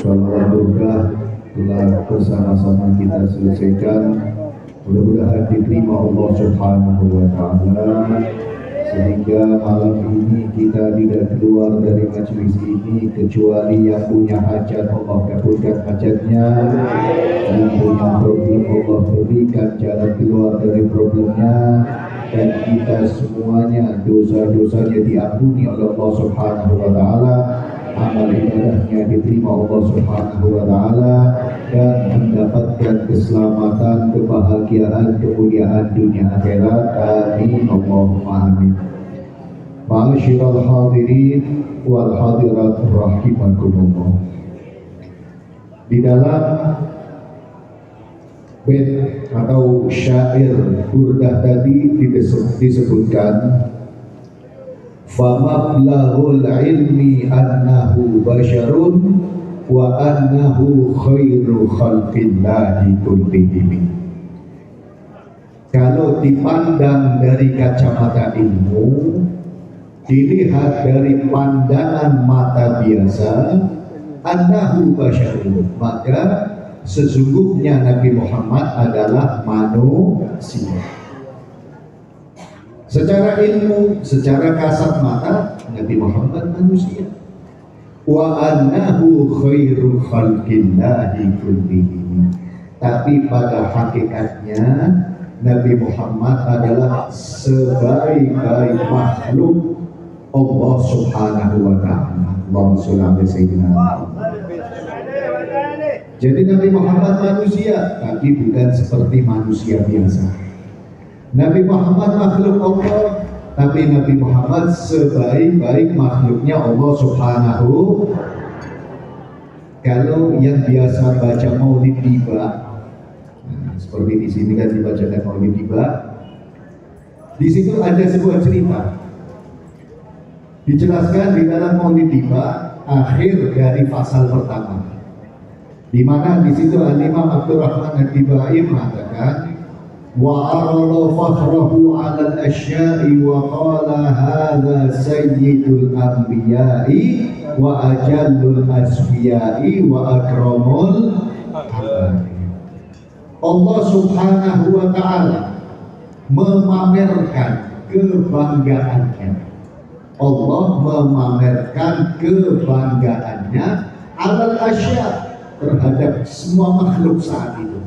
Alhamdulillah telah bersama-sama kita selesaikan. Mudah-mudahan diterima Allah Subhanahu wa Ta'ala, sehingga malam ini kita tidak keluar dari majelis ini kecuali yang punya hajat Allah kabulkan hajatnya, yang punya problem Allah berikan jalan keluar dari problemnya, dan kita semuanya dosa-dosanya diampuni oleh Allah Subhanahu wa Ta'ala, amal ibadahnya diterima Allah Subhanahu wa Ta'ala, dan mendapatkan keselamatan, kebahagiaan, kemuliaan dunia akhirat. Amin Allahumma amin. Ma'asyiral hadirin wal hadirat rahimakumullah. Di dalam bait atau syair burdah tadi disebutkan famablaghul ilmi annahu basyarun wa annahu khairu khalqillahi kullihim. Kalau dipandang dari kacamata ilmu, dilihat dari pandangan mata biasa, annahu basyarun, maka sesungguhnya Nabi Muhammad adalah manusia. Secara ilmu, secara kasat mata, Nabi Muhammad manusia. Wa annahu khairu khalqillahi kullihim. Tapi pada hakikatnya Nabi Muhammad adalah sebaik-baik makhluk Allah Subhanahu wa Ta'ala. Allahumma shalli ala sayyidina Muhammad. Jadi Nabi Muhammad manusia, tapi bukan seperti manusia biasa. Nabi Muhammad makhluk Allah, tapi Nabi Muhammad sebaik-baik makhluknya Allah Subhanahu. Kalau yang biasa baca Maulid Tiba, seperti di sini kan dibacakan Maulid Tiba, di situ ada sebuah cerita. Dijelaskan di dalam Maulid Tiba, akhir dari pasal pertama, di mana di situ Al-Imam Abdurrahman Al-Tibai mengatakan wa arala fakhrahu 'ala al-asya'i wa qala hadza sayyidul anbiya'i wa ajallul asfiya'i wa akramul abadi. Allah Subhanahu wa Ta'ala memamerkan kebanggaannya. Allah memamerkan kebanggaannya 'alal asya', terhadap semua makhluk saat itu.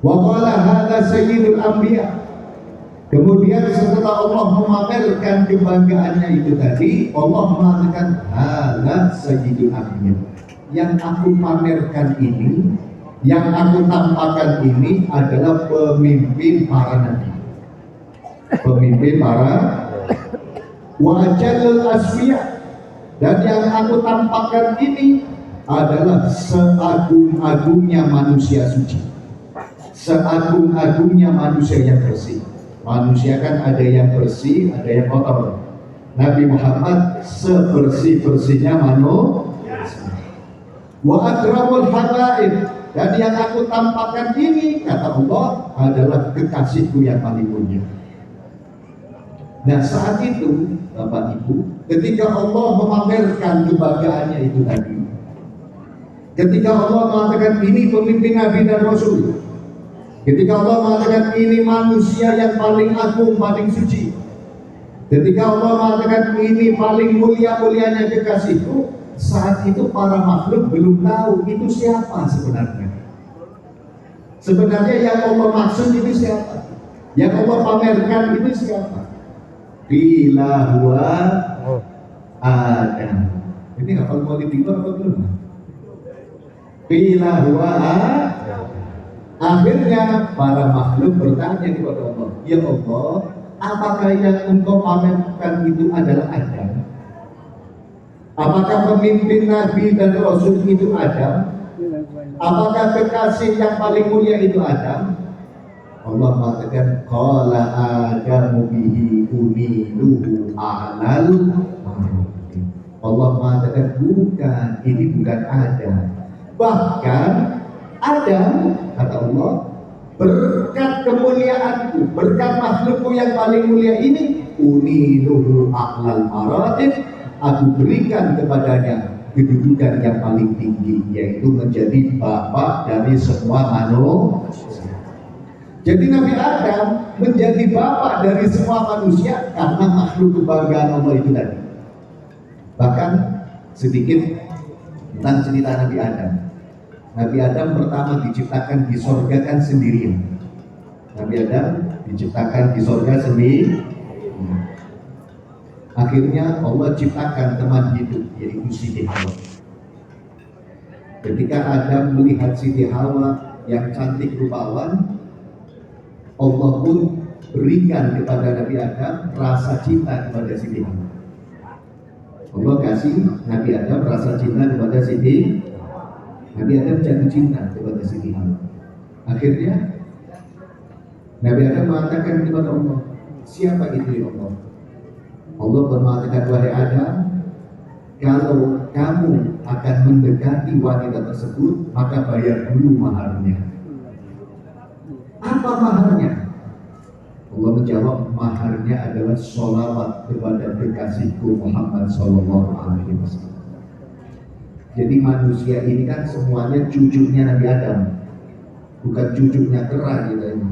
Wa qala hadza sayyidul anbiya. Kemudian setelah Allah memamerkan kebanggaannya itu tadi, Allah mengatakan hadza sayyidul anbiya. Yang aku pamerkan ini, yang aku tampakkan ini adalah pemimpin para nabi. Pemimpin para wajallul asfiya. Dan yang aku tampakkan ini adalah seagung-agungnya manusia suci, seagung-agungnya manusia yang bersih. Manusia kan ada yang bersih, ada yang kotor. Nabi Muhammad sebersih-bersihnya manusia. Wa akramul habaib, dan yang aku tampakkan ini, kata Allah, adalah kekasihku yang paling mulia. Nah saat itu Bapak Ibu, ketika Allah memamerkan kebanggaannya itu tadi, ketika Allah mengatakan ini pemimpin Nabi dan Rasul, ketika Allah mengatakan ini manusia yang paling agung, paling suci, ketika Allah mengatakan ini paling mulia-mulianya kekasihku, saat itu para makhluk belum tahu itu siapa sebenarnya. Sebenarnya yang Allah maksud itu siapa, yang Allah pamerkan itu siapa. Bila huwa Adam. Ini hafal Maulid Tiba apa belum? Bila huwa. Akhirnya para makhluk bertanya kepada Allah, ya Allah, apakah yang engkau pamerkan itu adalah Adam? Apakah pemimpin Nabi dan Rasul itu Adam? Apakah kekasih yang paling mulia itu Adam? Allah mengatakan qala adamu bihi uniluhu a'lal maruti. Allah mengatakan bukan, ini bukan Adam. Bahkan Adam, kata Allah, berkat kemuliaanku, berkat makhlukku yang paling mulia ini, uniluhu a'lal maratib, aku berikan kepadanya kedudukan yang paling tinggi, yaitu menjadi bapak dari semua manusia. Jadi Nabi Adam menjadi bapak dari semua manusia karena makhluk kebanggaan Allah itu tadi. Bahkan sedikit tentang cerita Nabi Adam. Nabi Adam pertama diciptakan di sorga kan sendirian. Nabi Adam diciptakan di sorga sendiri. Akhirnya Allah ciptakan teman hidup, yaitu Siti Hawa. Ketika Adam melihat Siti Hawa yang cantik rupawan, Allah pun berikan kepada Nabi Adam rasa cinta kepada Siti Hawa. Allah kasih Nabi Adam rasa cinta kepada Siti. Nabi Adam jatuh cinta kepada Siti Hawa. Akhirnya Nabi Adam mengatakan kepada Allah, siapa itu ya Allah? Allah mengatakan, wahai Adam, kalau kamu akan mendekati wanita tersebut, maka bayar dulu maharnya. Apa maharnya? Allah menjawab, maharnya adalah sholawat kepada kekasihku Muhammad Sallallahu Alaihi Wasallam. Jadi manusia ini kan semuanya cucunya Nabi Adam, bukan cucunya kera gitu ini.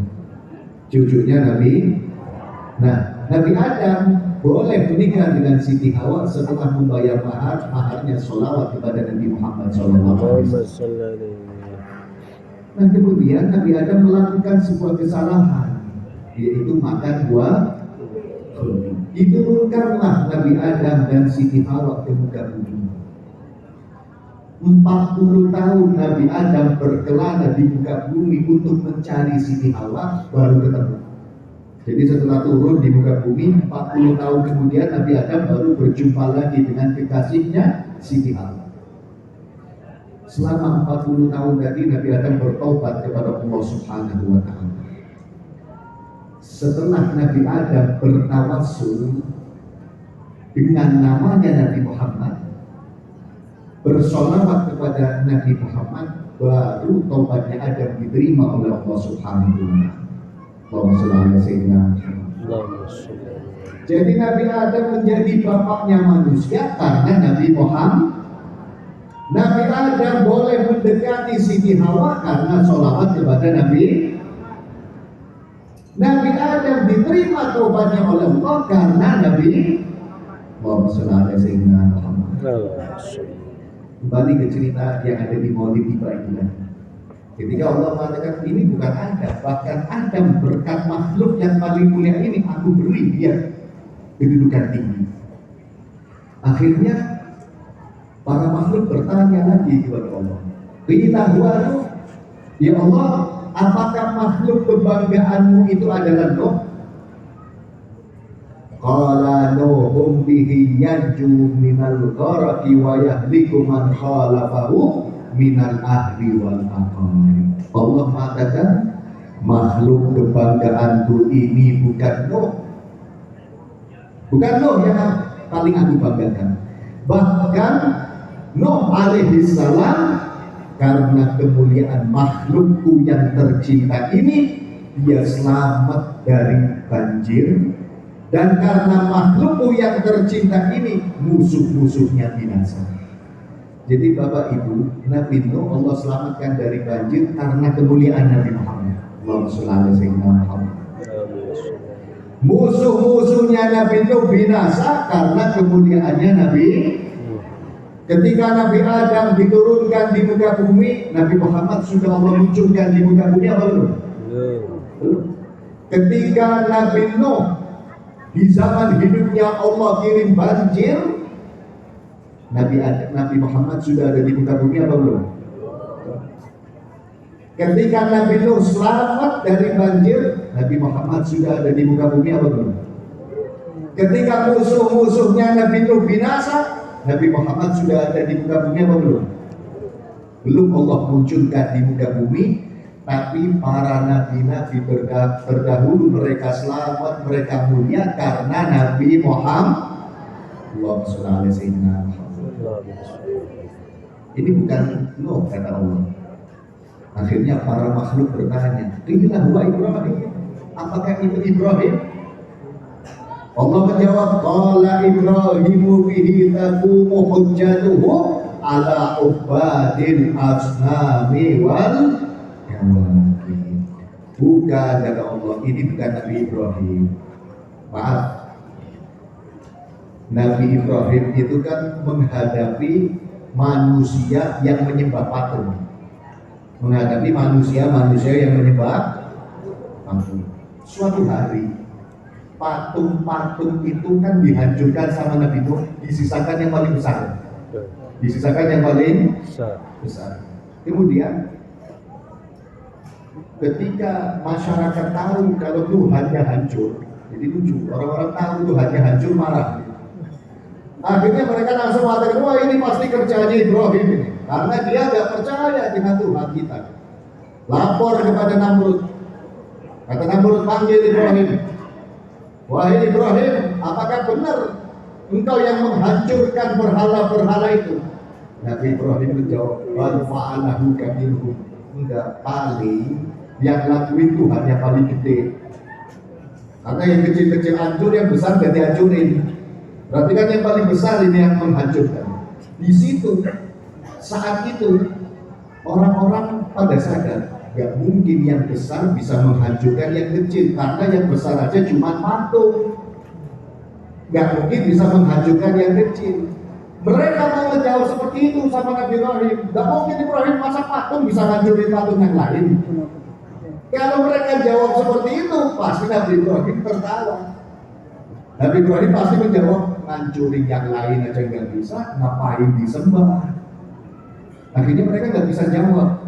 Cucunya Nabi. Nah, Nabi Adam boleh menikah dengan Siti Hawa setelah membayar mahar. Maharnya sholawat kepada Nabi Muhammad SAW. Nah kemudian Nabi Adam melakukan sebuah kesalahan, yaitu makan buah. Diturunkanlah Nabi Adam dan Siti Hawa ke muka bumi. 40 tahun Nabi Adam berkelana di muka bumi untuk mencari Siti Hawa, baru ketemu. Jadi setelah turun di muka bumi, 40 tahun kemudian Nabi Adam baru berjumpa lagi dengan kekasihnya Siti Hawa. Selama 40 tahun tadi Nabi Adam bertobat kepada Allah Subhanahu wa Ta'ala. Setelah Nabi Adam bertawassul dengan namanya Nabi Muhammad, bersolawat kepada Nabi Muhammad, baru taubatnya Adam diterima oleh Allah Subhanahu wa Ta'ala. Jadi Nabi Adam menjadi bapaknya manusia karena Nabi Muhammad. Nabi Adam boleh mendekati Siti Hawa karena sholawat kepada Nabi. Nabi Adam diterima taubatnya oleh Allah karena Nabi Muhammad. Kembali ke cerita yang ada di Maulid Ibrahim. Ketika Allah mengatakan ini bukan Adam, bahkan Adam berkat makhluk yang paling mulia ini aku beri dia kedudukan tinggi. Akhirnya para makhluk bertanya lagi kepada Allah, "Qila huwa Nuh?" Ya Allah, apakah makhluk kebanggaanmu itu adalah Nuh? Qala Nuhum bihi yanju minal gharaqi wa yahliku man khalafahu minal ahli wal aqarib. Allah mengatakan makhluk kebanggaanku ini bukan Nuh. Bukan Nuh yang paling aku banggakan. Bahkan Nuh alaihi salam karena kemuliaan makhlukku yang tercinta ini, dia selamat dari banjir, dan karena makhlukku yang tercinta ini musuh-musuhnya binasa. Jadi Bapak Ibu, Nabi Nuh Allah selamatkan dari banjir karena kemuliaan Nabi Muhammad. Allahumma shalli ala sayyidina Muhammad. Musuh-musuhnya Nabi Nuh binasa karena kemuliaannya Nabi. Ketika Nabi Adam diturunkan di muka bumi, Nabi Muhammad sudah Allah munculkan di muka bumi apa belum? Belum. Ketika Nabi Nuh di zaman hidupnya Allah kirim banjir, Nabi Muhammad sudah ada di muka bumi apa belum? Ketika Nabi Nuh selamat dari banjir, Nabi Muhammad sudah ada di muka bumi apa belum? Ketika musuh-musuhnya Nabi Nuh binasa, Nabi Muhammad sudah ada di muka bumi apa belum? Belum Allah munculkan di muka bumi, tapi para nabi-nabi terdahulu mereka selamat, mereka mulia karena Nabi Muhammad. Allahumma shalli ala sayyidina Muhammad. Ini bukan Nuh kata Allah. Akhirnya para makhluk bertanya, "Qila huwa Ibrahim?" Apakah itu Ibrahim? Allah menjawab, "Qala Ibrahimu bihi taqumu hujjatuhu ala ubadil asnami wal kawakib. Bukan, kata Allah, ini bukan Nabi Ibrahim. Maaf, Nabi Ibrahim itu kan menghadapi manusia yang menyembah patung, menghadapi manusia yang menyembah patung. Suatu hari patung-patung itu kan dihancurkan sama Nabi Nuh, disisakan yang paling besar, disisakan yang paling besar. Kemudian ketika masyarakat tahu kalau Tuhannya hancur, jadi lucu, orang-orang tahu Tuhannya hancur, marah. Akhirnya mereka langsung mengatakan, wah ini pasti kerjanya Ibrahim ini, karena dia nggak percaya dengan Tuhan kita. Lapor kepada Namrud. Kata Namrud, panggil Ibrahim. Wahai Ibrahim, apakah benar engkau yang menghancurkan berhala-berhala itu? Nabi Ibrahim menjawab, bal fa'alahu kabiruhum. Enggak, paling yang lakuin Tuhan yang paling gede. Karena yang kecil-kecil hancur, yang besar gak dihancurin. Berarti kan yang paling besar ini yang menghancurkan. Di situ, saat itu orang-orang pada sadar, gak mungkin yang besar bisa menghancurkan yang kecil, karena yang besar aja cuma patung, gak mungkin bisa menghancurkan yang kecil. Mereka mau menjawab seperti itu sama Nabi Ibrahim. Gak mungkin Ibrahim, masa patung bisa hancurin patung yang lain. Kalau mereka jawab seperti itu, pasti Nabi Ibrahim tertawa. Nabi Ibrahim pasti menjawab, ngancurin yang lain aja nggak bisa, ngapain disembah? Akhirnya mereka nggak bisa jawab.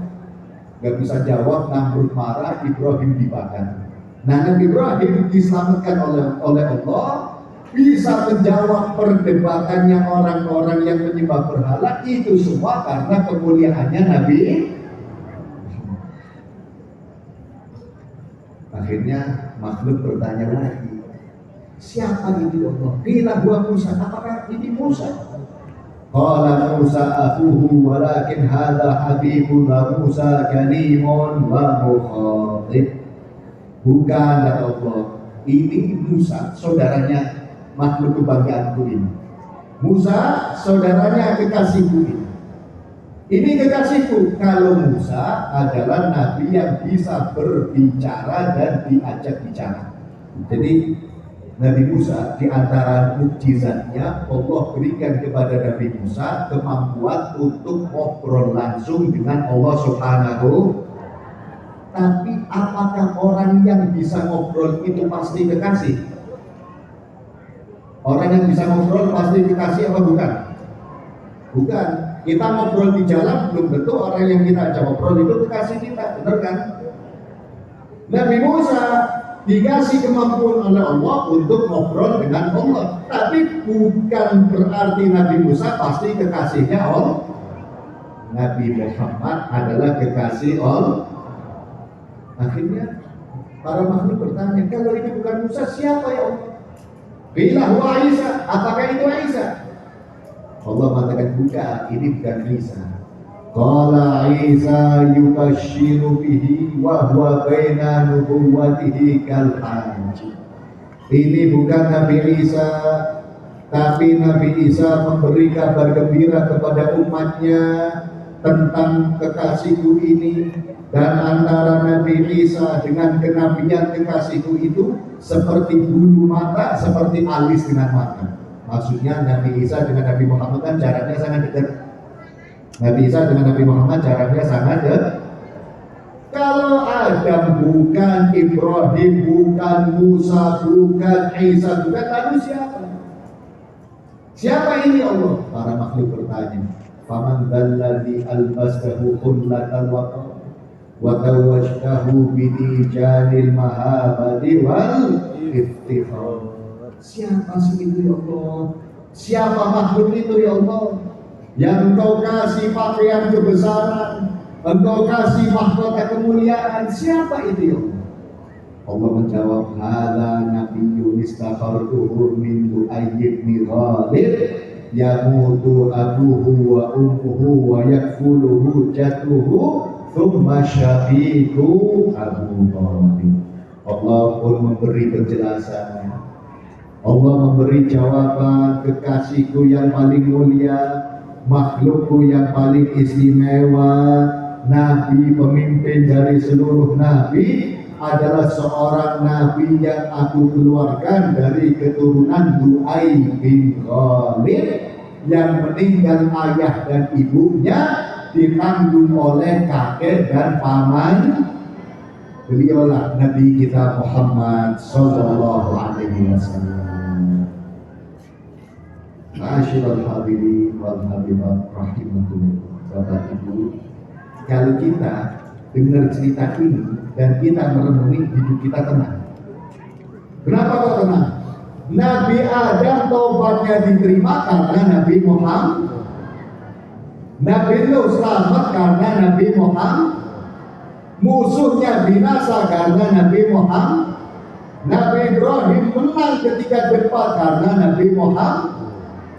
Namrud marah, Ibrahim dibakar. Nah, Nabi Ibrahim diselamatkan oleh Allah, bisa menjawab perdebatannya orang-orang yang menyembah berhala. Itu semua karena kemuliaannya Nabi. Akhirnya makhluk bertanya lagi, siapa itu Allah? Qila huwa Musa. Apakah ini Musa? Qala Musa akhuhu walakin hadha habibun wa Musa kalimun wa mukhatib. Bukan, kata Allah, ini Musa, saudaranya makhluk kebanggaanku ini. Musa, saudaranya kekasihku ini. Ini kekasihku. Kalau Musa adalah nabi yang bisa berbicara dan diajak bicara. Jadi Nabi Musa, di antara mukjizatnya, Allah berikan kepada Nabi Musa kemampuan untuk ngobrol langsung dengan Allah Subhanahu. Tapi apakah orang yang bisa ngobrol itu pasti kekasih? Orang yang bisa ngobrol pasti kekasih apa bukan? Bukan. Kita ngobrol di jalan, belum tentu orang yang kita ajak ngobrol itu kekasih kita, benar kan? Nabi Musa dikasih kemampuan oleh Allah untuk ngobrol dengan Allah, tapi bukan berarti Nabi Musa pasti kekasihnya Allah. Nabi Muhammad adalah kekasih Allah. Akhirnya para makhluk bertanya, kalau ini bukan Musa, siapa ya Allah? Bila huwa Isa, apakah itu Isa? Allah mengatakan, bukan, ini bukan Isa. Qala Isa yubashiru bihi wa huwa baina nubuwwatihi kal hajj. Ini bukan Nabi Isa, tapi Nabi Isa memberi kabar gembira kepada umatnya tentang kekasihku ini. Dan antara Nabi Isa dengan kenabian kekasihku itu seperti bulu mata, seperti alis dengan mata. Maksudnya Nabi Isa dengan Nabi Muhammad kan jaraknya sangat dekat. Nabi Isa dengan Nabi Muhammad jaraknya sangat dekat. Kalau Adam bukan, Ibrahim bukan, Musa bukan, Isa bukan, lalu siapa? Siapa ini Allah? Para makhluk bertanya. Faman dzalladzi albasahu qullatan wa tawajjahu bidijanil mahabati wal iftikhar. Siapa sih itu ya Allah? Siapa makhluk itu ya Allah? Yang engkau kasih pakaian kebesaran, engkau kasih mahkota kemuliaan. Siapa itu ya Allah? Allah menjawab, hadza nabiyyun istakhartuhu min Lu'ayyibni Ghalib yamutu abuhu wa ummuhu wa yakfuluhu jatuhu thumma syafiqu Abu Thalib. Allah pun memberi penjelasan. Allah memberi jawaban, kekasihku yang paling mulia makhlukku yang paling istimewa, nabi pemimpin dari seluruh nabi, adalah seorang nabi yang aku keluarkan dari keturunan Lu'ay bin Khalid yang meninggal ayah dan ibunya, ditanggung oleh kakek dan paman. Beliaulah Nabi kita Muhammad Sallallahu Alaihi Wasallam. Ma'asyiral hadirin wal hadirat rahimakumullah. Bapak Ibu, kalau kita dengar cerita ini dan kita merenungi, hidup kita tenang. Kenapa kok tenang? Nabi Adam taubatnya diterima karena Nabi Muhammad. Nabi Nuh selamat karena Nabi Muhammad. Musuhnya binasa karena Nabi Muhammad. Nabi Ibrahim menang ketika debat karena Nabi Muhammad.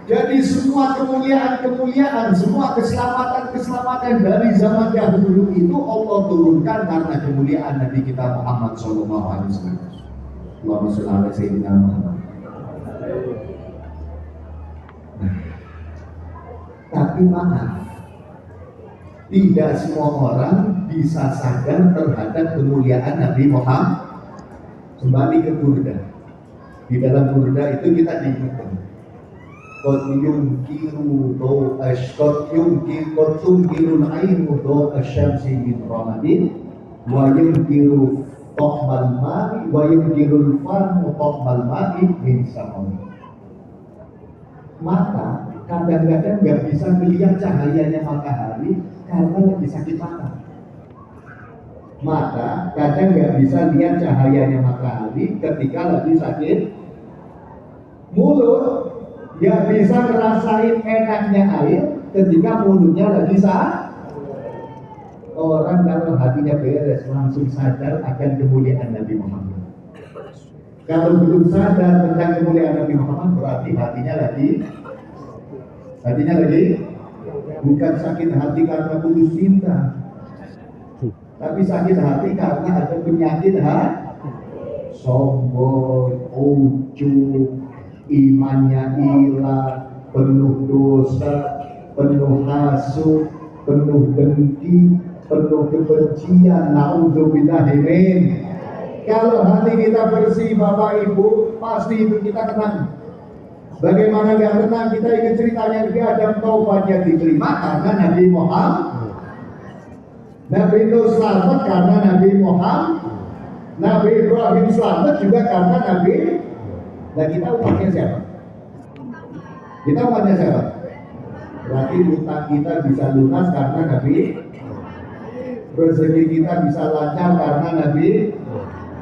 Jadi semua kemuliaan, semua keselamatan dari zaman dahulu itu Allah turunkan karena kemuliaan Nabi kita Muhammad Sallallahu Alaihi Wasallam. Allahumma shalli ala sayyidina Muhammad. Tapi maaf, tidak semua orang bisa sadar terhadap kemuliaan Nabi Muhammad. Kembali ke Burda. Di dalam Burda itu kita diingatkan, qad yunkiru do ashqat yunkiru al-ainu do asyamsi min ramadin wa yunkiru ta'mal ma'i wa yunkiru al-famu ta'mal ma'i min samami. Mata kadang-kadang nggak bisa melihat cahayanya matahari karena lagi sakit mata. Mata kadang nggak bisa lihat cahayanya matahari ketika lagi sakit. Mulut nggak bisa ngerasain enaknya air ketika mulutnya lagi sakit. Orang kalau hatinya beres langsung sadar akan kemuliaan Nabi Muhammad. Kalau belum sadar tentang kemuliaan Nabi Muhammad, berarti hatinya lagi bukan sakit hati karena putus cinta, tapi sakit hati karena ada penyakit sombong, ujub, imannya hilang, penuh dosa, penuh hasud, penuh dengki, penuh kebencian. Naudzubillahi min. Kalau hati kita bersih, Bapak Ibu, pasti hidup kita tenang. Bagaimana gak tenang? Kita ingat ceritanya Nabi Adam, taubatnya diterima karena Nabi Muhammad. Nabi Nuh selamat karena Nabi Muhammad. Nabi Ibrahim selamat juga karena Nabi. Dan kita umatnya siapa? Kita umatnya siapa? Berarti utang kita bisa lunas karena Nabi. Rezeki kita bisa lancar karena Nabi.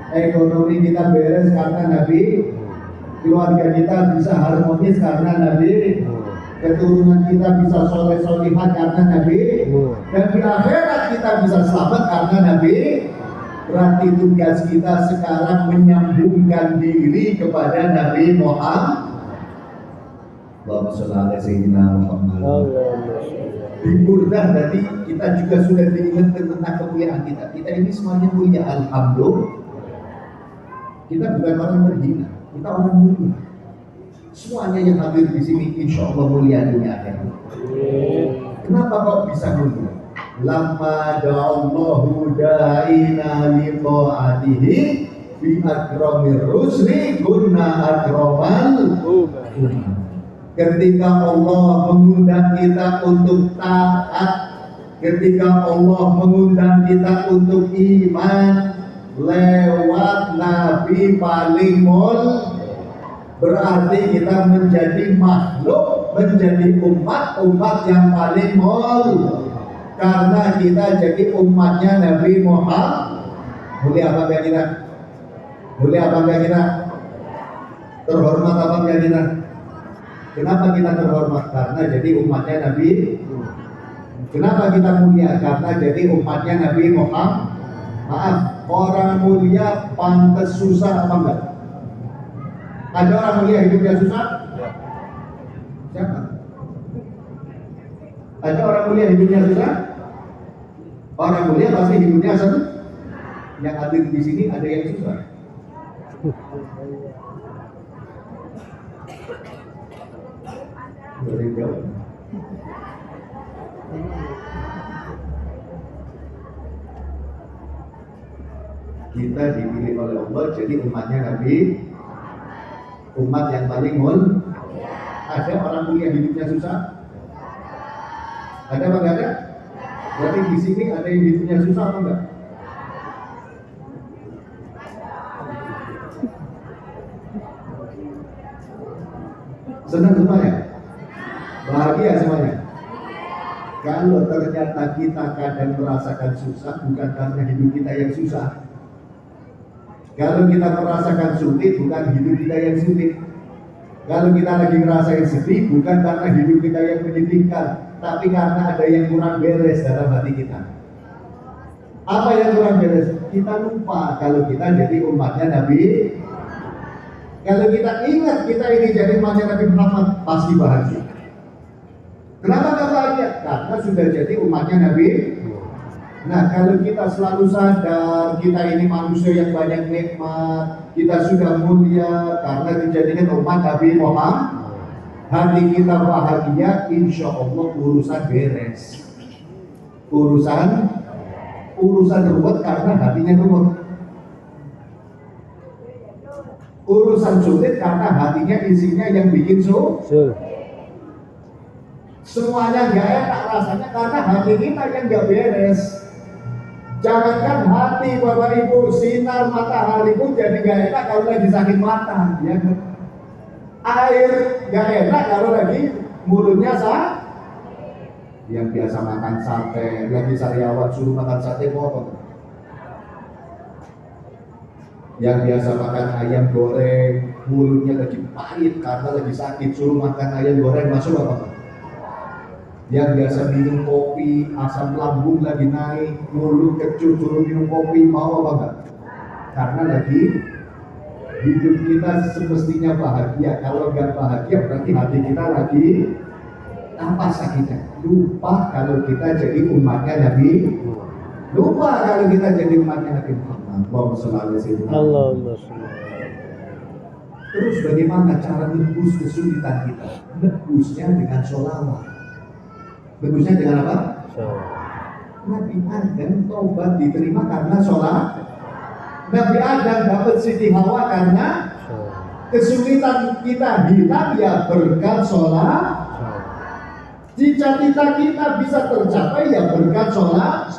Ekonomi kita beres karena Nabi. Keluarga kita bisa harmonis karena Nabi. Keturunan kita bisa soleh-solihah karena Nabi. Dan di akhirat kita bisa selamat karena Nabi. Berarti tugas kita sekarang menyambungkan diri kepada Nabi Muhammad. Allahumma shalli ala sayyidina Muhammad. Di Burdah tadi kita juga sudah diingatkan tentang kemuliaan kita. Kita ini semuanya mulia, alhamdulillah. Kita bukan orang terhina, kita orang mulia. Semuanya yang hadir di sini insya Allah mulia dunia akhirat. Kenapa kok bisa mulia? Lamma da'allahu da'ina li ta'atihi bi akramir rusli kunna akramal. Ketika Allah mengundang kita untuk taat, ketika Allah mengundang kita untuk iman lewat Nabi paling mulia, berarti kita menjadi makhluk, menjadi umat yang paling mulia. Karena kita jadi umatnya Nabi Muhammad. Mulia apa enggak kita? Mulia apa enggak kita? Terhormat apa enggak kita? Kenapa kita terhormat? Karena jadi umatnya Nabi. Kenapa kita mulia? Karena jadi umatnya Nabi Muhammad. Maaf, orang mulia pantas susah apa enggak? Ada orang mulia hidupnya susah? Siapa? Ada orang mulia hidupnya susah? Orang mulia pasti hidupnya senang. Yang hadir di sini ada yang susah. Dari jauh. Kita dipilih oleh Allah jadi umatnya Nabi, umat yang paling mulia. Ada orang mulia hidupnya susah? Ada apa enggak ada? Berarti di sini ada yang hidupnya susah apa enggak? Senang semuanya? Bahagia semuanya? Kalau ternyata kita kadang merasakan susah, bukan karena hidup kita yang susah. Kalau kita merasakan sulit, bukan hidup kita yang sulit. Kalau kita lagi ngerasain sedih, bukan karena hidup kita yang menyedihkan, tapi karena ada yang kurang beres dalam hati kita. Apa yang kurang beres? Kita lupa kalau kita jadi umatnya Nabi. Kalau kita ingat kita ini jadi umatnya Nabi Muhammad, pasti bahagia. Kenapa gak bahagia? Karena sudah jadi umatnya Nabi. Nah, kalau kita selalu sadar kita ini manusia yang banyak nikmat, kita sudah mulia karena dijadikan umat Nabi Muhammad, hati kita bahagia, insya Allah urusan beres. Urusan ruwet karena hatinya ruwet. Urusan sulit karena hatinya isinya yang bikin semuanya nggak enak rasanya karena hati kita yang nggak beres. Jangankan hati Bapak Ibu, sinar matahari pun jadi nggak enak kalau lagi sakit mata, ya kan? Air nggak enak kalau lagi mulutnya yang biasa makan sate, lagi sariawan suruh makan sate apa? Yang biasa makan ayam goreng, mulutnya lagi pahit karena lagi sakit, suruh makan ayam goreng masuk apa? Yang biasa minum kopi, asam lambung lagi naik, mulut kecut, suruh minum kopi, mau apa enggak? Karena lagi hidup kita semestinya bahagia. Kalau enggak bahagia berarti hati kita lagi apa sakitnya? Lupa kalau kita jadi umatnya Nabi. Lupa kalau kita jadi umatnya Nabi Muhammad. Allahumma sholli. Terus bagaimana cara menebus kesulitan kita? Nebusnya dengan sholawat. Nebusnya dengan apa? Nabi Adam taubat diterima karena sholat. Nabi Adam dapat Siti Hawa karena kesulitan kita hilang ya berkat sholat. Cita-cita kita bisa tercapai ya berkat sholat.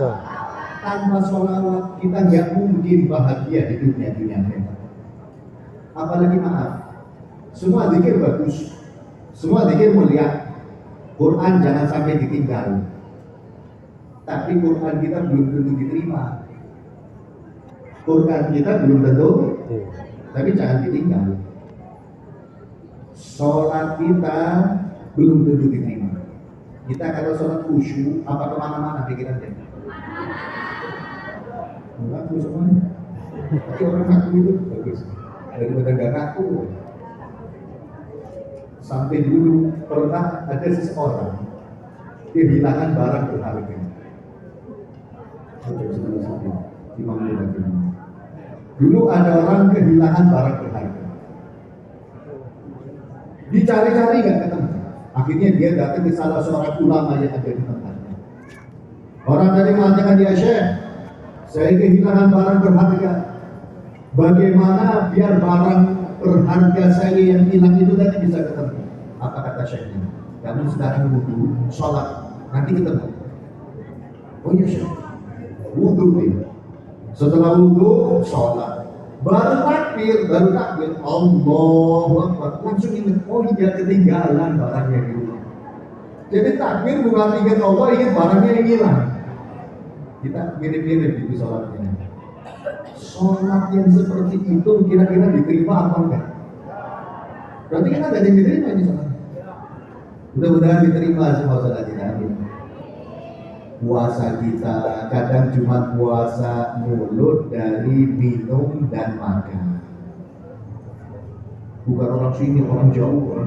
Tanpa sholawat kita nggak mungkin bahagia hidupnya dunia akhirat. Apalagi maaf, semua zikir bagus, semua zikir mulia. Quran jangan sampai ditinggal. Tapi Quran kita belum tentu diterima. Quran kita belum tentu, tapi jangan ditinggal. Sholat kita belum tentu diterima. Kita kalau sholat khusyuk, apa kemana-mana pikirannya? Ngaku semuanya. Tapi orang ngaku itu bagus. Daripada nggak ngaku. Sampai dulu pernah ada seseorang kehilangan barang berharga. Dulu ada orang kehilangan barang berharga. Dicari-cari nggak ketemu. Akhirnya dia datang ke salah seorang ulama yang ada di tempatnya. Orang tadi mengatakan, ya Syekh, saya kehilangan barang berharga. Bagaimana biar barang berharga saya yang hilang itu tadi bisa ketemu? Apa kata Syekhnya? Kamu sekarang wudhu, sholat, nanti ketemu. Oh iya Syekh, wudhu nih. Setelah wudhu, sholat. Baru takbir, Allahu Akbar. Langsung ingat, oh iya ketinggalan barangnya di rumah. Jadi takbir bukan ingat Allah, ingat barangnya yang hilang. Kita mirip-mirip gitu sholatnya. Sholat yang seperti itu kira-kira diterima atau enggak? Berarti kan ada yang diterima ini sholat. Mudah-mudahan diterima semua sholat kita. Puasa kita kadang cuma puasa mulut dari minum dan makan. Bukan orang sini, orang jauh.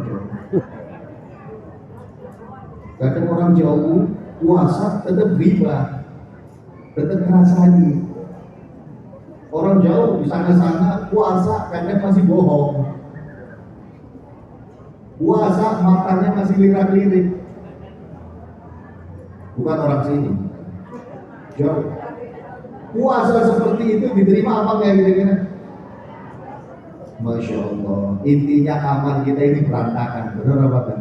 Kadang orang jauh puasa tetap riba, tetap ngerasani. Orang jauh di sana puasa kadang masih bohong. Puasa makannya masih lirik-lirik. Bukan orang sini, jauh. Puasa seperti itu diterima apa nggak kira-kira? Masya Allah. Intinya amal kita ini berantakan. Benar apa enggak?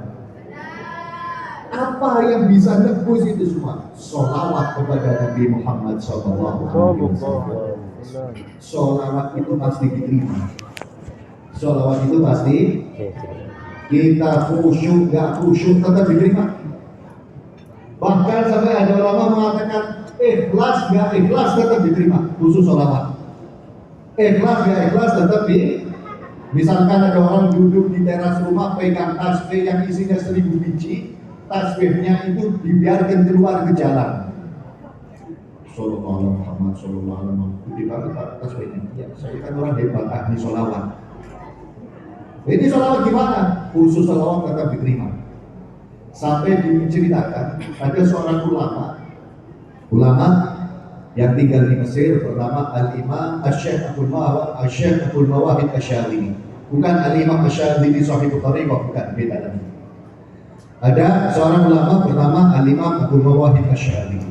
Apa yang bisa nebus itu semua? Sholawat kepada Nabi Muhammad SAW. Sholawat itu pasti diterima. Sholawat itu pasti kita khusyuk gak khusyuk tetap diterima. Bahkan sampai ada ulama mengatakan ikhlas gak ikhlas tetap diterima, khusus sholawat. Ikhlas gak ikhlas tetap di. Misalkan ada orang duduk di teras rumah pegang tasbih yang isinya 1000 biji, tasbihnya itu dibiarkan keluar ke jalan. Sallallahu Muhammad sallallahu alaihi wasallam. Dibantu tasbihnya. Ya, saya kan orang hebat ahli sholawat. Ini sholawat gimana? Khusus sholawat tetap diterima. Sampai diceritakan ada seorang ulama yang tinggal di Mesir bernama Al-Imam Asy-Syaikh Abdul Mawahid Asy-Syadzili. Bukan Al-Imam Asy-Syadzili Shahibul Thariqah, bukan, beda lagi. Ada seorang ulama bernama Al-Imam Abdul Mawahid Asy-Syadzili.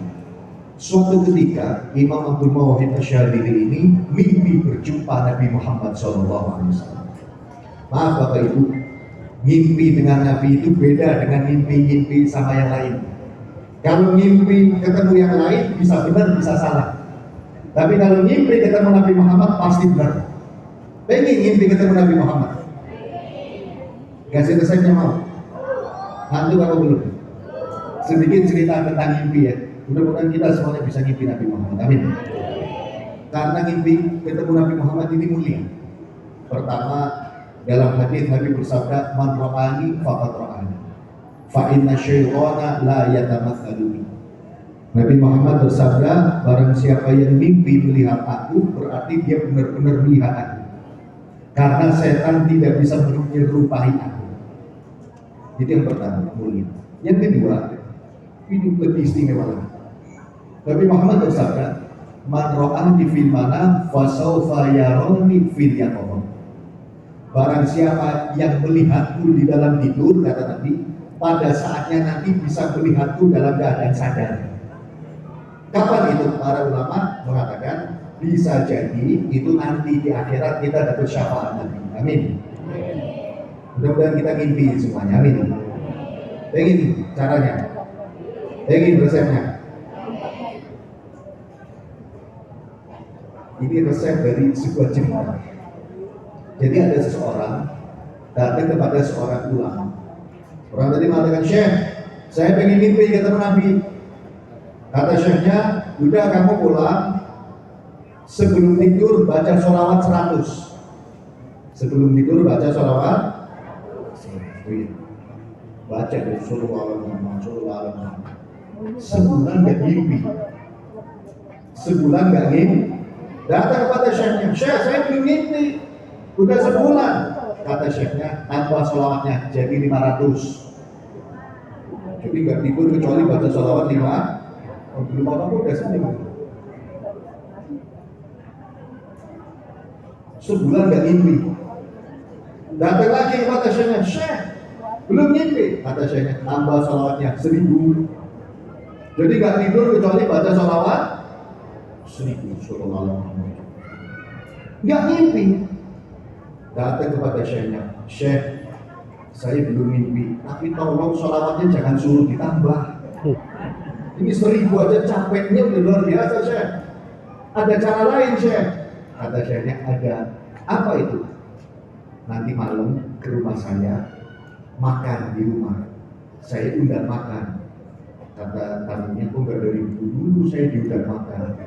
Suatu ketika Imam Abdul Mawahid Asy-Syadzili ini mimpi berjumpa Nabi Muhammad SAW. Maaf Bapak Ibu, mimpi dengan Nabi itu beda dengan mimpi-mimpi sama yang lain. Kalau mimpi ketemu yang lain bisa benar bisa salah. Tapi kalau mimpi ketemu Nabi Muhammad pasti benar. Pengen mimpi ketemu Nabi Muhammad? Kasih resepnya mau? Hantu apa belum? Sedikit cerita tentang mimpi ya. Mudah-mudahan kita semuanya bisa mimpi Nabi Muhammad. Amin. Karena mimpi ketemu Nabi Muhammad ini mulia. Pertama, dalam hadis Nabi bersabda, "Man ra'ani faqad ra'ani. Fa inna syaitana la yatamatsalu." Nabi Muhammad bersabda, barang siapa yang mimpi melihat aku, berarti dia benar-benar melihat aku. Karena setan tidak bisa menyerupai aku. Itu yang pertama, mulia. Yang kedua, ini lebih istimewa lagi. Nabi Muhammad bersabda, "Man ra'ani fil manam fa sawfa yarani fil yaqظah." Barang siapa yang melihatku di dalam tidur, kata Nabi, pada saatnya nanti bisa melihatku dalam keadaan sadar. Kapan itu? Para ulama mengatakan bisa jadi itu nanti di akhirat kita dapat syafaat Nabi. Amin. Mudah-mudahan kita mimpi semuanya. Amin. Pengen caranya, pengen resepnya. Ini resep dari sebuah cerita. Jadi ada seseorang datang kepada seorang ulama. Orang tadi mengatakan, "Syekh, saya pengen mimpi ketemu Nabi." Kata syekhnya, "Udah kamu pulang, sebelum tidur baca sholawat 100." Sebelum tidur baca sholawat 100. Baca dari sholawat Muhammad. Sebulan gak mimpi. Sebulan gak mimpi. Datang kepada syekhnya, "Syekh, saya belum mimpi. Udah sebulan." Kata syekhnya, "Tambah sholawatnya jadi 500." Jadi gak tidur kecuali baca sholawat 5. Belum apa-apa udah seminggu. Sebulan gak mimpi. Datang lagi kepada syekhnya, "Syekh, belum mimpi." Kata syekhnya, "Tambah sholawatnya 1000." Jadi gak tidur kecuali baca sholawat 1000. Sholawat gak mimpi. Datang kepada syekhnya, "Syekh, saya belum mimpi, tapi tolong sholawatnya jangan suruh ditambah. Ini 1000 aja capeknya udah luar biasa, Syekh. Ada cara lain, Syekh." Kata syekhnya, "Ada." "Apa itu?" "Nanti malam ke rumah saya, makan di rumah. Saya undang makan." Kata tamunya, "Kok gak dari dulu saya diundang makan?"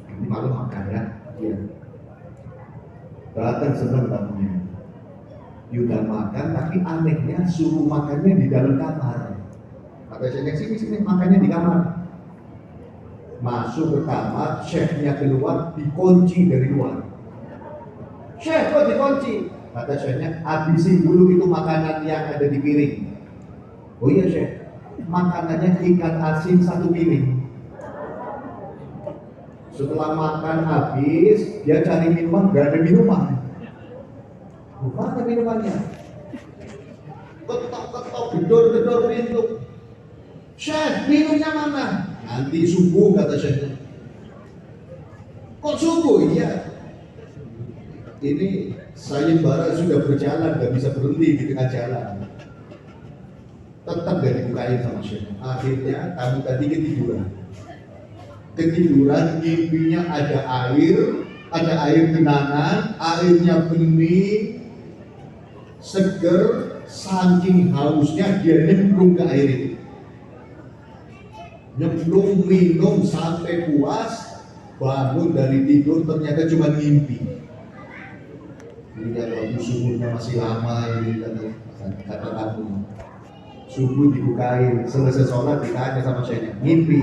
"Nanti malam makan ya." Iya. Datang senang tamunya, diundang makan, tapi anehnya suruh makannya di dalam kamar. Kata syekhnya, "Sini makannya di kamar." Masuk ke kamar, syekhnya keluar, dikunci dari luar. "Syekh, kok dikunci?" Kata syekhnya, "Habisin dulu itu makanan yang ada di piring." "Oh iya Syekh." Makanannya ikan asin 1 piring. Setelah makan habis, dia cari minuman, gak ada minuman. Mana minumannya? Ketok-ketok, gedor-gedor pintu. "Syekh, minumnya mana?" "Nanti subuh," kata syekhnya. Sholat subuh, iya. Ini sayembara sudah berjalan, gak bisa berhenti di tengah jalan. Tetap gak dibukain sama Syekh. Akhirnya kamu tadi ketiduran, mimpinya ada air genangan, airnya bening, seger, saking hausnya dia nyemplung ke air itu. Nyemplung, minum sampai puas, bangun dari tidur ternyata cuma mimpi. Ini kalau subuhnya masih lama ini kata kamu. Subuh dibukain, selesai sholat ditanya sama Syekhnya, ngimpi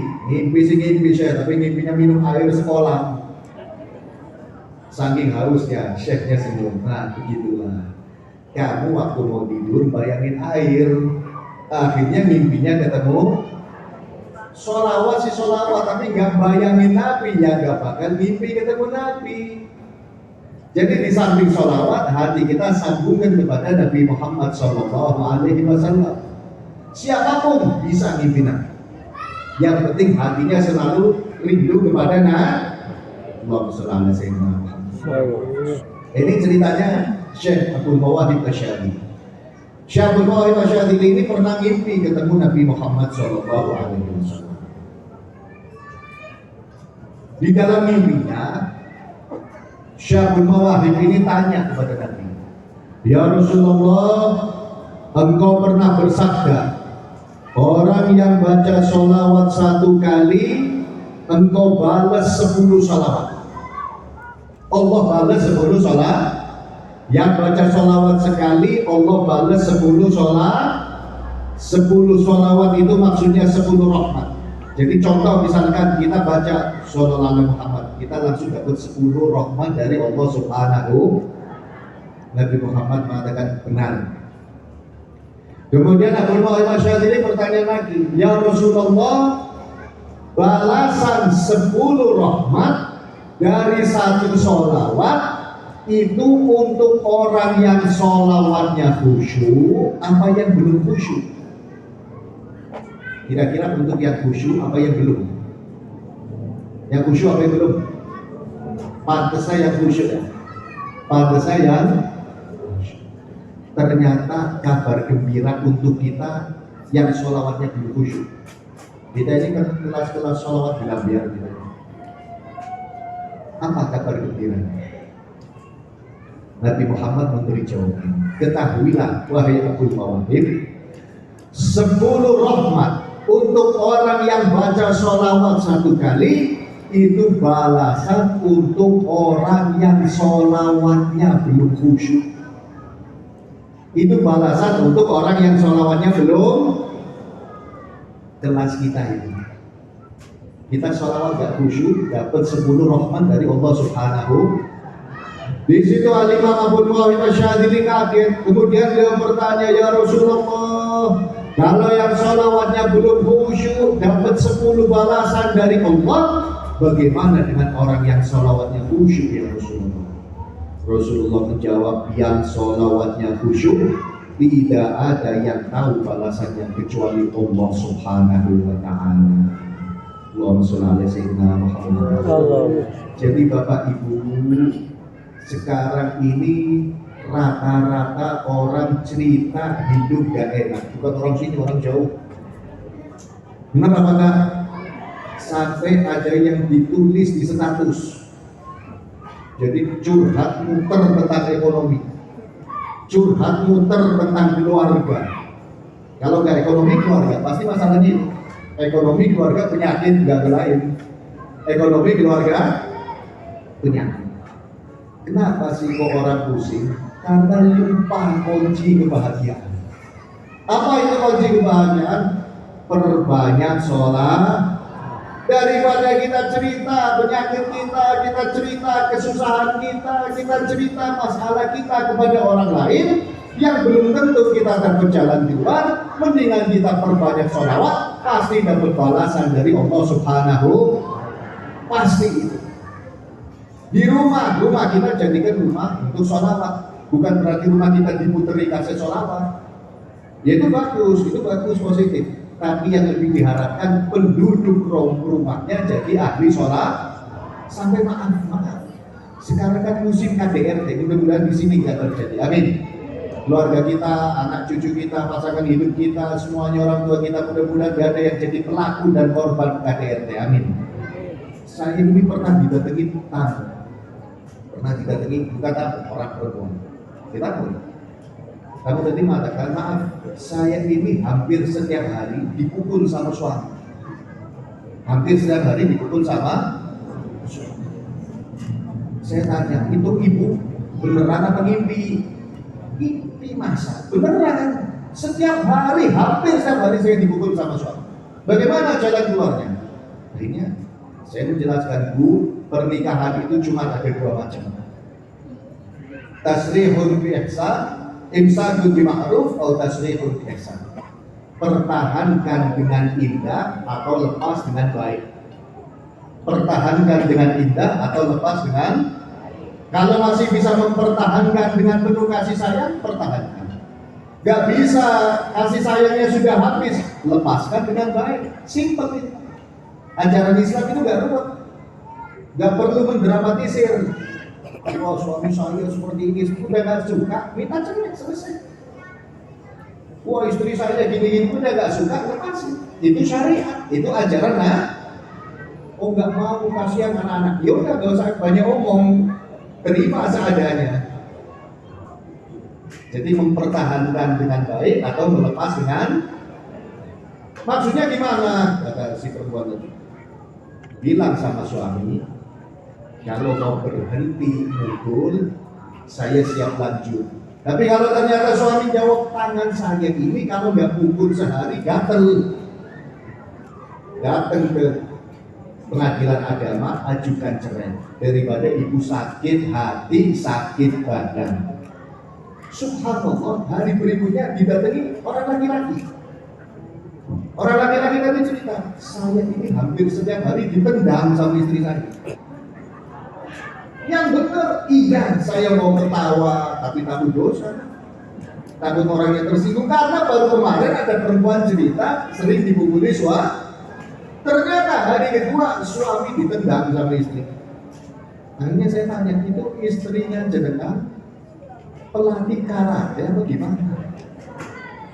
Syekh, tapi ngimpinya minum air sekolah. Saking hausnya, Syekhnya senyum. Nah begitulah, kamu waktu mau tidur bayangin air, akhirnya mimpinya ketemu sholawat tapi nggak bayangin Nabi, ya nggak bakal mimpi ketemu Nabi. Jadi di samping sholawat, hati kita sambungkan kepada Nabi Muhammad SAW. Siapapun bisa mimpi Nabi. Yang penting hatinya selalu rindu kepada Nabi. Allahumma sholli ala sayyidina Muhammad. Ini ceritanya Syekh Abdul Mawahib Asy'ari. Syekh Abdul Mawahib Asy'ari ini pernah mimpi ketemu Nabi Muhammad SAW. Di dalam mimpinya, Syekh Abdul Mawahib ini tanya kepada Nabi, "Ya Rasulullah, engkau pernah bersabda, orang yang baca sholawat 1 kali, engkau balas 10 sholawat. Allah balas 10 sholawat. Yang baca sholawat sekali, Allah balas 10 sholawat. 10 sholawat itu maksudnya 10 rahmat. Jadi contoh misalkan kita baca sholawat Muhammad, kita langsung dapat 10 rahmat dari Allah Subhanahu. Nabi Muhammad mengatakan benar. Kemudian Abdul Mawahib Asy'ari bertanya lagi, "Ya Rasulullah, balasan 10 rahmat dari 1 sholawat itu untuk orang yang sholawatnya khusyuk apa yang belum khusyuk?" Kira-kira untuk yang khusyuk apa yang belum? Yang khusyuk apa yang belum? Pantasnya yang khusyuk ya. Pantasnya yang ternyata kabar gembira untuk kita yang sholawatnya belum khusyuk. Kita ini kan kelas-kelas sholawat bilang-biar kita. Apa kabar gembira? Nabi Muhammad memberi jawaban. Ketahuilah wahai Abdul Mawahib, 10 rahmat untuk orang yang baca sholawat 1 kali itu balasan untuk orang yang sholawatnya belum khusyuk. Itu balasan untuk orang yang sholawatnya belum. Kelas kita ini, kita sholawat gak khusyuk, dapat 10 rahmat dari Allah Subhanahu. Di situ Al-Imam Abdul Mawahib Asy'ari kaget, kemudian dia bertanya, "Ya Rasulullah, kalau yang sholawatnya belum khusyuk dapat 10 balasan dari Allah, bagaimana dengan orang yang sholawatnya khusyuk ya Rasulullah?" Rasulullah menjawab, "Yang sholawatnya khusyuk tidak ada yang tahu balasannya kecuali Allah Subhanahu wa ta'ala." Allahumma sholli ala sayyidina Muhammad. Jadi Bapak Ibu, sekarang ini rata-rata orang cerita hidup gak enak, bukan orang sini, orang jauh. Benar apa enggak? Sampai ada yang ditulis di status. Jadi curhat muter tentang ekonomi, curhat muter tentang keluarga. Kalau nggak ekonomi keluarga, pasti masalahnya itu. Ekonomi keluarga penyakit, nggak lain. Ekonomi keluarga penyakit. Kenapa sih kok orang pusing? Karena lupa kunci kebahagiaan. Apa itu kunci kebahagiaan? Perbanyak sholat. Daripada kita cerita penyakit kita cerita kesusahan kita cerita masalah kita kepada orang lain yang belum tentu kita akan berjalan di luar, mendingan kita perbanyak sholawat, pasti dapat balasan dari Allah Subhanahu. Pasti itu. Di rumah kita jadikan rumah untuk sholawat, bukan berarti rumah kita diputeri kasih sholawat. Ya itu bagus positif. Tapi yang lebih diharapkan penduduk rumahnya jadi ahli sholat. Sampai maaf. Sekarang kan musim KDRT, mudah-mudahan di sini nggak terjadi. Amin. Keluarga kita, anak cucu kita, pasangan hidup kita, semuanya orang tua kita, mudah-mudahan gak ada yang jadi pelaku dan korban KDRT. Amin. Saya ini pernah didatangi bukan orang perempuan. Kita pun. Kamu tadi mengatakan, maaf, saya ini hampir setiap hari dipukul sama suami. Hampir setiap hari dipukul sama suami. Saya tanya, itu ibu beneran apa ngimpi? Ngimpi masa? Beneran. Setiap hari, hampir setiap hari saya dipukul sama suami. Bagaimana jalan keluarnya? Akhirnya saya menjelaskan, Bu, pernikahan itu cuma ada dua macam. Tasrihun bi ihsan, imsakun bi ma'ruf, atau tasrihun bi ihsan. Pertahankan dengan indah atau lepas dengan baik. Pertahankan dengan indah atau lepas dengan. Kalau masih bisa mempertahankan dengan penuh kasih sayang, pertahankan. Gak bisa, kasih sayangnya sudah habis, lepaskan dengan baik. Simpel itu. Ajaran Islam itu gak rumit, gak perlu mendramatisir. Oh, suami saya seperti ini, udah gak suka, minta cerai, selesai. Wah, istri saya gini-gini, udah gak suka, lepasin. Itu syariat, itu ajaran. Oh, gak mau, kasihan anak-anak. Ya udah, gak usah banyak omong, terima seadanya. Jadi mempertahankan dengan baik atau melepas dengan. Maksudnya gimana? Kata si perempuan itu, bilang sama suami, kalau mau berhenti mukul, saya siap lanjut. Tapi kalau ternyata suami jawab, tangan saya ini kalau nggak pukul sehari gatel, datang ke pengadilan agama, ajukan cerai daripada ibu sakit hati, sakit badan. Subhanallah, hari berikutnya didatangi orang laki-laki. Orang laki-laki tadi cerita, saya ini hampir setiap hari ditendang sama istri saya. Yang benar, iya, saya mau ketawa, tapi takut dosa. Takut orangnya tersinggung, karena baru kemarin ada perempuan cerita, sering dipukuli suami. Ternyata hari kedua, suami ditendang sama istri. Akhirnya saya tanya, itu istrinya jenengan pelatih karate atau gimana?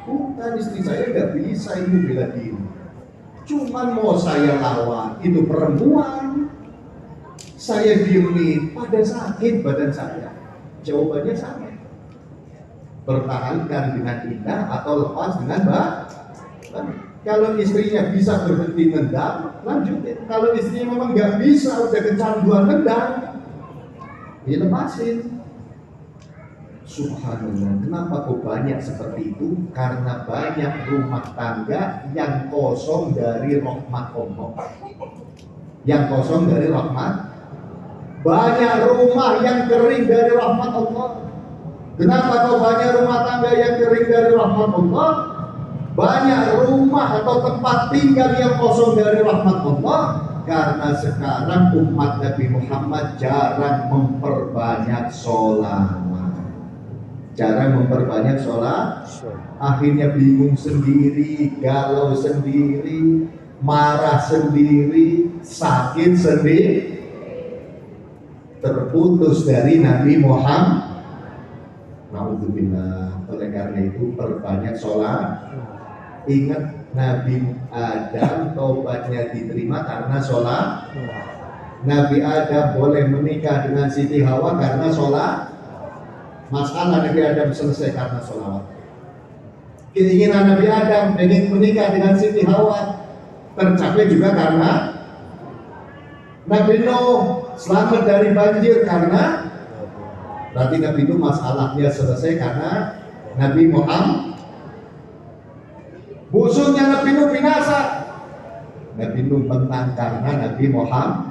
Bukan, istri saya nggak bisa ibu bela diri. Cuman mau saya lawan, itu perempuan. Saya diemin, pada sakit badan saya. Jawabannya sama. Pertahankan dengan indah atau lepas dengan baik. Kalau istrinya bisa berhenti nendang, lanjutin. Kalau istrinya memang nggak bisa, udah kecanduan nendang, ya lepasin. Subhanallah, kenapa kok banyak seperti itu? Karena banyak rumah tangga yang kosong dari rahmat Allah. Yang kosong dari rahmat. Banyak rumah yang kering dari rahmat Allah. Kenapa kok banyak rumah tangga yang kering dari rahmat Allah? Banyak rumah atau tempat tinggal yang kosong dari rahmat Allah. Karena sekarang umat Nabi Muhammad jarang memperbanyak sholat. Jarang memperbanyak sholat, akhirnya bingung sendiri, galau sendiri, marah sendiri, sakit sendiri, terputus dari Nabi Muhammad. Naudzubillah. Oleh karena itu perbanyak sholat. Ingat, Nabi Adam taubatnya diterima karena sholat. Nabi Adam boleh menikah dengan Siti Hawa karena sholat. Masalah Nabi Adam selesai karena sholawat. Keinginan Nabi Adam ingin menikah dengan Siti Hawa tercapai juga karena Nabi Nuh selamat dari banjir karena. Berarti Nabi Nuh masalahnya selesai karena Nabi Muhammad. Musuhnya Nabi Nuh binasa, Nabi Nuh menang karena Nabi Muhammad.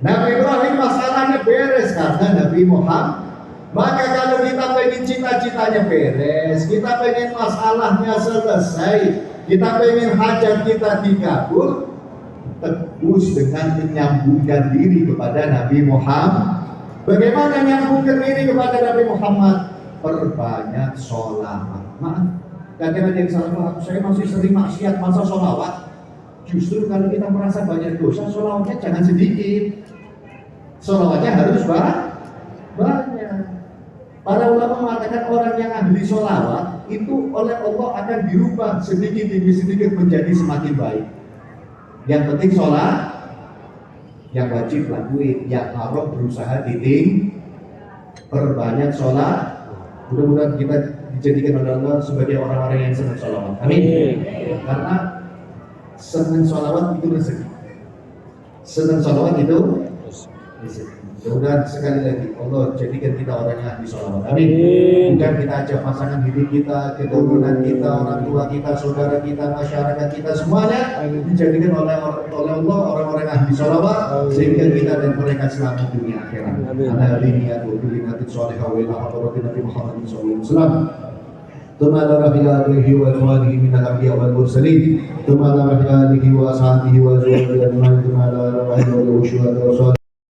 Nabi Ibrahim masalahnya beres karena Nabi Muhammad. Maka kalau kita pengen cita-citanya beres, kita pengen masalahnya selesai, kita pengen hajat kita dikabul, tebus dengan menyambungkan diri kepada Nabi Muhammad. Bagaimana menyambungkan diri kepada Nabi Muhammad? Perbanyak sholawat. Maaf, kadang ada yang salah, saya masih sering maksiat, masa sholawat? Justru kalau kita merasa banyak dosa, sholawatnya jangan sedikit. Sholawatnya harus banyak. Para ulama mengatakan orang yang ahli sholawat itu oleh Allah akan dirubah sedikit demi sedikit menjadi semakin baik. Yang penting sholat, yang wajib lakuin, yang haram berusaha perbanyak sholat. Mudah-mudahan kita dijadikan oleh Allah sebagai orang-orang yang senang sholawat. Amin. Karena senang sholawat itu rezeki. Senang sholawat itu rezeki. Mudah-mudahan sekali lagi Allah jadikan kita orang yang ahli sholawat. Amin. Bukan kita ajak pasangan hidup kita, keturunan kita, orang tua kita, saudara kita, masyarakat kita, semuanya dijadikan oleh Allah orang-orang ahli sholawat sehingga kita dan mereka selamat dunia akhirat. Ana hadini ya billahi sholihah wa ila hadratin Nabi Muhammad sallallahu alaihi wasallam. ثم على رفيق آله وإخوانه من الأنبياء والمرسلين ثم على رفيق آله وأصحابه وأزواجه أجمعين ثم على أرواح الشهداء والصالحين